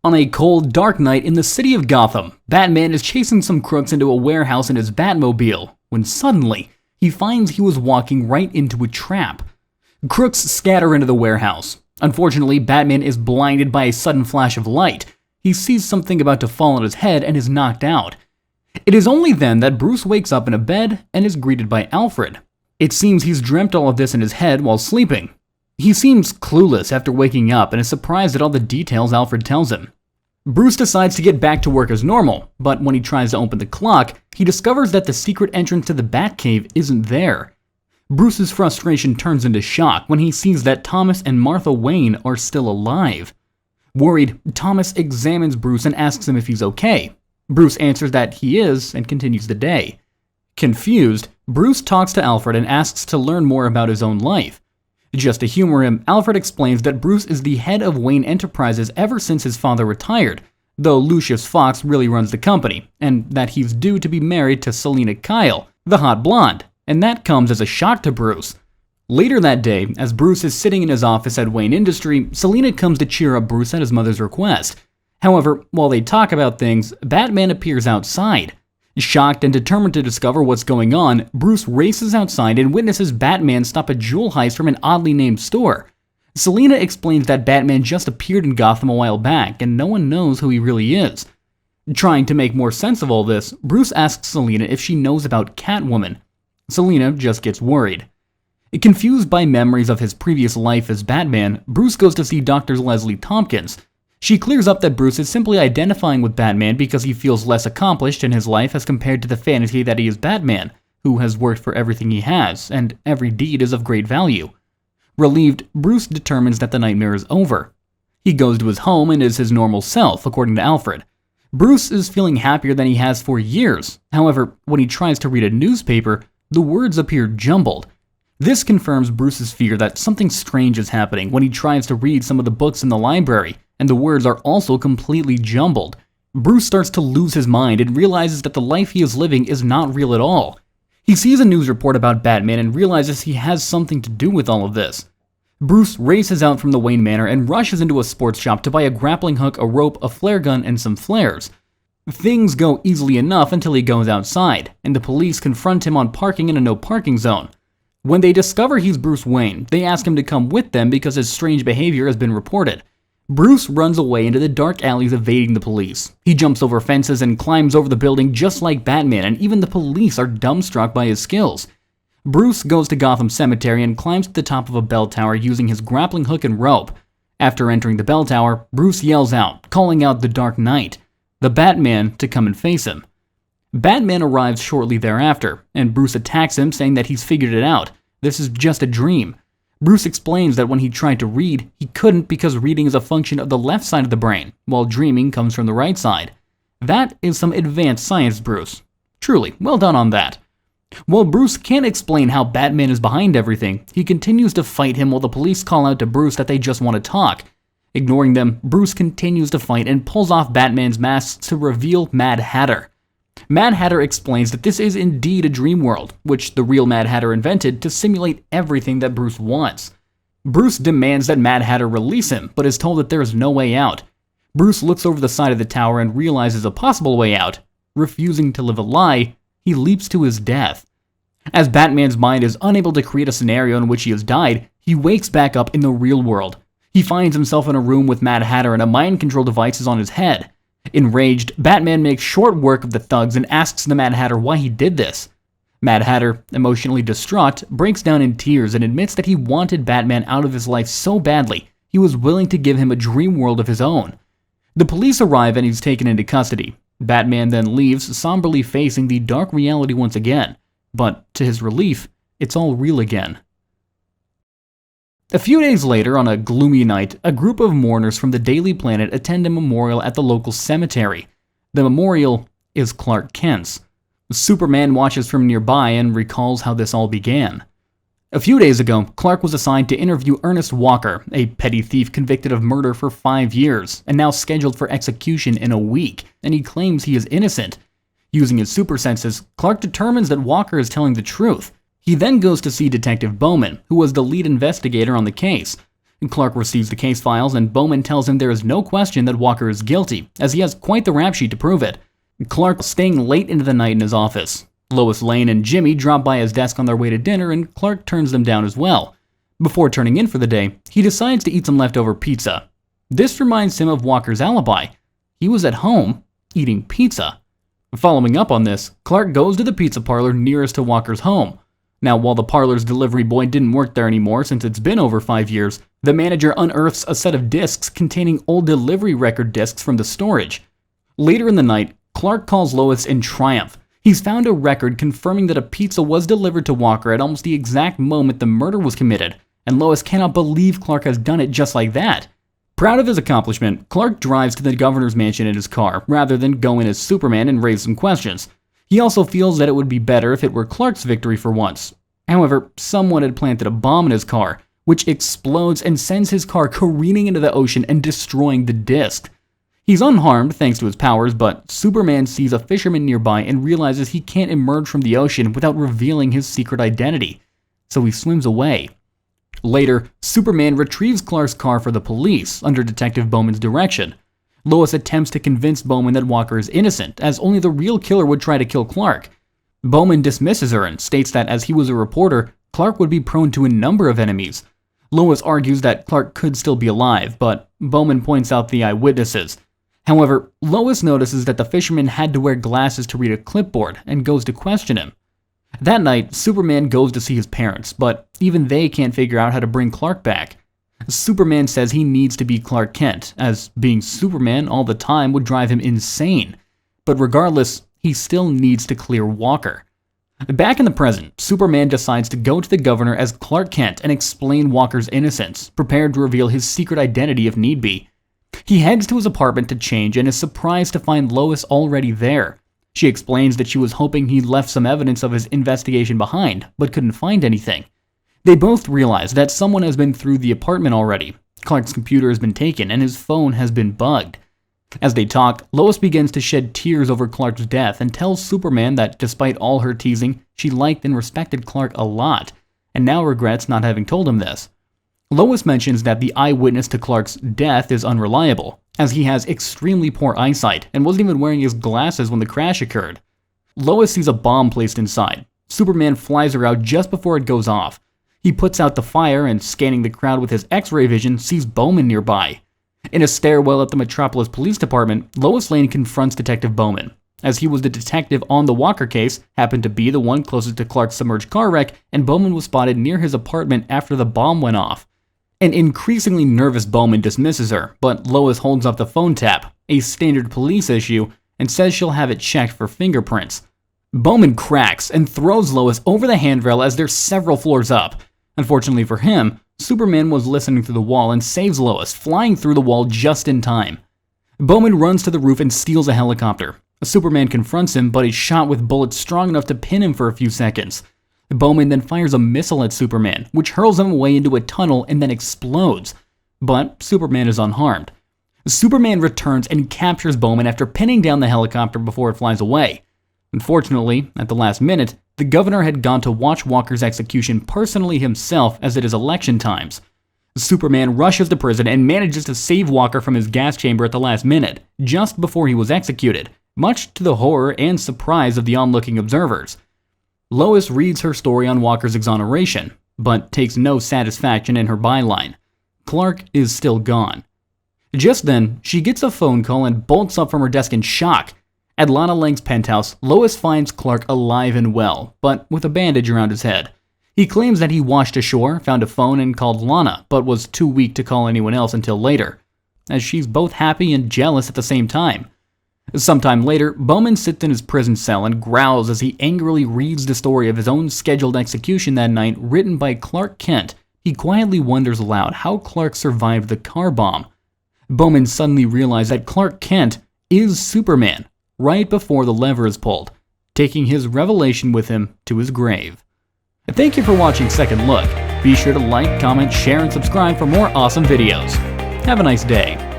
On a cold, dark night in the city of Gotham, Batman is chasing some crooks into a warehouse in his Batmobile, when suddenly, he finds he was walking right into a trap. Crooks scatter into the warehouse. Unfortunately, Batman is blinded by a sudden flash of light. He sees something about to fall on his head and is knocked out. It is only then that Bruce wakes up in a bed and is greeted by Alfred. It seems he's dreamt all of this in his head while sleeping. He seems clueless after waking up and is surprised at all the details Alfred tells him. Bruce decides to get back to work as normal, but when he tries to open the clock, he discovers that the secret entrance to the Batcave isn't there. Bruce's frustration turns into shock when he sees that Thomas and Martha Wayne are still alive. Worried, Thomas examines Bruce and asks him if he's okay. Bruce answers that he is and continues the day. Confused, Bruce talks to Alfred and asks to learn more about his own life. Just to humor him, Alfred explains that Bruce is the head of Wayne Enterprises ever since his father retired, though Lucius Fox really runs the company, and that he's due to be married to Selina Kyle, the hot blonde, and that comes as a shock to Bruce. Later that day, as Bruce is sitting in his office at Wayne Industry, Selina comes to cheer up Bruce at his mother's request. However, while they talk about things, Batman appears outside. Shocked and determined to discover what's going on, Bruce races outside and witnesses Batman stop a jewel heist from an oddly named store. Selina explains that Batman just appeared in Gotham a while back and no one knows who he really is. Trying to make more sense of all this, Bruce asks Selina if she knows about Catwoman. Selina just gets worried. Confused by memories of his previous life as Batman, Bruce goes to see Dr. Leslie Tompkins. She clears up that Bruce is simply identifying with Batman because he feels less accomplished in his life as compared to the fantasy that he is Batman, who has worked for everything he has, and every deed is of great value. Relieved, Bruce determines that the nightmare is over. He goes to his home and is his normal self, according to Alfred. Bruce is feeling happier than he has for years. However, when he tries to read a newspaper, the words appear jumbled. This confirms Bruce's fear that something strange is happening when he tries to read some of the books in the library, and the words are also completely jumbled. Bruce starts to lose his mind and realizes that the life he is living is not real at all. He sees a news report about Batman and realizes he has something to do with all of this. Bruce races out from the Wayne Manor and rushes into a sports shop to buy a grappling hook, a rope, a flare gun, and some flares. Things go easily enough until he goes outside, and the police confront him on parking in a no parking zone. When they discover he's Bruce Wayne, they ask him to come with them because his strange behavior has been reported. Bruce runs away into the dark alleys evading the police. He jumps over fences and climbs over the building just like Batman, and even the police are dumbstruck by his skills. Bruce goes to Gotham Cemetery and climbs to the top of a bell tower using his grappling hook and rope. After entering the bell tower, Bruce yells out, calling out the Dark Knight, the Batman, to come and face him. Batman arrives shortly thereafter, and Bruce attacks him, saying that he's figured it out. This is just a dream. Bruce explains that when he tried to read, he couldn't because reading is a function of the left side of the brain, while dreaming comes from the right side. That is some advanced science, Bruce. Truly, well done on that. While Bruce can't explain how Batman is behind everything, he continues to fight him while the police call out to Bruce that they just want to talk. Ignoring them, Bruce continues to fight and pulls off Batman's mask to reveal Mad Hatter. Mad Hatter explains that this is indeed a dream world, which the real Mad Hatter invented to simulate everything that Bruce wants. Bruce demands that Mad Hatter release him, but is told that there is no way out. Bruce looks over the side of the tower and realizes a possible way out. Refusing to live a lie, he leaps to his death. As Batman's mind is unable to create a scenario in which he has died, he wakes back up in the real world. He finds himself in a room with Mad Hatter and a mind control device is on his head. Enraged, Batman makes short work of the thugs and asks the Mad Hatter why he did this. Mad Hatter, emotionally distraught, breaks down in tears and admits that he wanted Batman out of his life so badly, he was willing to give him a dream world of his own. The police arrive and he's taken into custody. Batman then leaves, somberly facing the dark reality once again. But, to his relief, it's all real again. A few days later, on a gloomy night, a group of mourners from the Daily Planet attend a memorial at the local cemetery. The memorial is Clark Kent's. Superman watches from nearby and recalls how this all began. A few days ago, Clark was assigned to interview Ernest Walker, a petty thief convicted of murder for 5 years, and now scheduled for execution in a week, and he claims he is innocent. Using his super senses, Clark determines that Walker is telling the truth. He then goes to see Detective Bowman, who was the lead investigator on the case. Clark receives the case files and Bowman tells him there is no question that Walker is guilty, as he has quite the rap sheet to prove it. Clark is staying late into the night in his office. Lois Lane and Jimmy drop by his desk on their way to dinner and Clark turns them down as well. Before turning in for the day, he decides to eat some leftover pizza. This reminds him of Walker's alibi. He was at home eating pizza. Following up on this, Clark goes to the pizza parlor nearest to Walker's home. Now, while the parlor's delivery boy didn't work there anymore since it's been over 5 years, the manager unearths a set of discs containing old delivery record discs from the storage. Later in the night, Clark calls Lois in triumph. He's found a record confirming that a pizza was delivered to Walker at almost the exact moment the murder was committed, and Lois cannot believe Clark has done it just like that. Proud of his accomplishment, Clark drives to the governor's mansion in his car, rather than go in as Superman and raise some questions. He also feels that it would be better if it were Clark's victory for once. However, someone had planted a bomb in his car, which explodes and sends his car careening into the ocean and destroying the disc. He's unharmed thanks to his powers, but Superman sees a fisherman nearby and realizes he can't emerge from the ocean without revealing his secret identity, so he swims away. Later, Superman retrieves Clark's car for the police under Detective Bowman's direction. Lois attempts to convince Bowman that Walker is innocent, as only the real killer would try to kill Clark. Bowman dismisses her and states that as he was a reporter, Clark would be prone to a number of enemies. Lois argues that Clark could still be alive, but Bowman points out the eyewitnesses. However, Lois notices that the fisherman had to wear glasses to read a clipboard and goes to question him. That night, Superman goes to see his parents, but even they can't figure out how to bring Clark back. Superman says he needs to be Clark Kent, as being Superman all the time would drive him insane. But regardless, he still needs to clear Walker. Back in the present, Superman decides to go to the governor as Clark Kent and explain Walker's innocence, prepared to reveal his secret identity if need be. He heads to his apartment to change and is surprised to find Lois already there. She explains that she was hoping he'd left some evidence of his investigation behind, but couldn't find anything. They both realize that someone has been through the apartment already. Clark's computer has been taken and his phone has been bugged. As they talk, Lois begins to shed tears over Clark's death and tells Superman that despite all her teasing, she liked and respected Clark a lot, and now regrets not having told him this. Lois mentions that the eyewitness to Clark's death is unreliable, as he has extremely poor eyesight and wasn't even wearing his glasses when the crash occurred. Lois sees a bomb placed inside. Superman flies her out just before it goes off. He puts out the fire and, scanning the crowd with his X-ray vision, sees Bowman nearby. In a stairwell at the Metropolis Police Department, Lois Lane confronts Detective Bowman. As he was the detective on the Walker case, happened to be the one closest to Clark's submerged car wreck, and Bowman was spotted near his apartment after the bomb went off. An increasingly nervous Bowman dismisses her, but Lois holds up the phone tap, a standard police issue, and says she'll have it checked for fingerprints. Bowman cracks and throws Lois over the handrail as they're several floors up. Unfortunately for him, Superman was listening through the wall and saves Lois, flying through the wall just in time. Bowman runs to the roof and steals a helicopter. Superman confronts him, but is shot with bullets strong enough to pin him for a few seconds. Bowman then fires a missile at Superman, which hurls him away into a tunnel and then explodes. But Superman is unharmed. Superman returns and captures Bowman after pinning down the helicopter before it flies away. Unfortunately, at the last minute, the governor had gone to watch Walker's execution personally himself as it is election times. Superman rushes to prison and manages to save Walker from his gas chamber at the last minute, just before he was executed, much to the horror and surprise of the onlooking observers. Lois reads her story on Walker's exoneration, but takes no satisfaction in her byline. Clark is still gone. Just then, she gets a phone call and bolts up from her desk in shock. At Lana Lang's penthouse, Lois finds Clark alive and well, but with a bandage around his head. He claims that he washed ashore, found a phone, and called Lana, but was too weak to call anyone else until later, as she's both happy and jealous at the same time. Sometime later, Bowman sits in his prison cell and growls as he angrily reads the story of his own scheduled execution that night written by Clark Kent. He quietly wonders aloud how Clark survived the car bomb. Bowman suddenly realizes that Clark Kent is Superman right before the lever is pulled, taking his revelation with him to his grave. Thank you for watching Second Look. Be sure to like, comment, share, and subscribe for more awesome videos. Have a nice day.